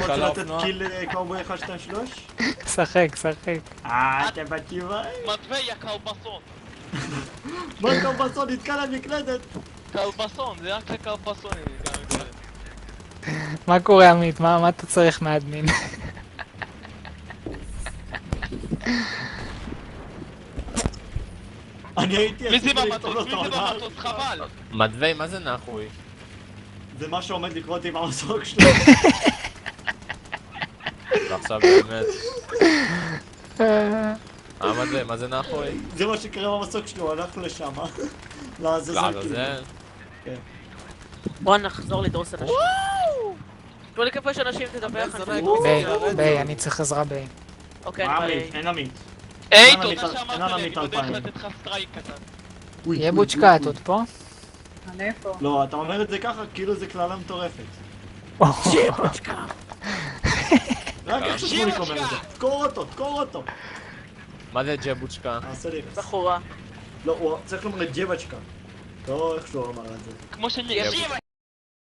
רוצה על לתת האופנוע. קיל קאובוי 1, 2, 3? שחק, שחק. אתם בתשובה? מטבע קלבסון. מה קאובסון נתקע למקלדת? קלבסון, זה רק לקלבסונים. מה קורה עמית? מה אתה צריך מאדמין? אני הייתי מי זה עסוק לכתוב לו במטוס? את מי זה ההודעה. במטוס? חבל. מדווי, מה זה נחוי? זה מה שעומד לקרות עם המסוק שלו. ועכשיו באמת... מדווי, מה זה נחוי? זה מה שקרה במסוק שלו, הלך לשם. לעזאזל כאילו. לעזאזל? בוא נחזור לדרוס אנשים. תנו לי כפה שאנשים תדבר איך אני... ביי, אני צריך עזרה ביי. אוקיי, מה אני עמית? אין עמית. היי, אין תודה עמית- שאמרת אין לי, אני עמית בדרך 2000. לתת לך סטרייק קטן. יהיה בוצ'קה, את עוד פה? אני פה. לא, אתה אומר את זה ככה, כאילו זה קללה מטורפת. רק איך ששמוליק אומר את זה. תקור אותו, תקור אותו. מה זה ג'בוצ'קה? עשה לי רס. בחורה. לא, הוא צריך לומר לג'בצ'קה. לא איך שהוא אמר את זה. כמו שאני...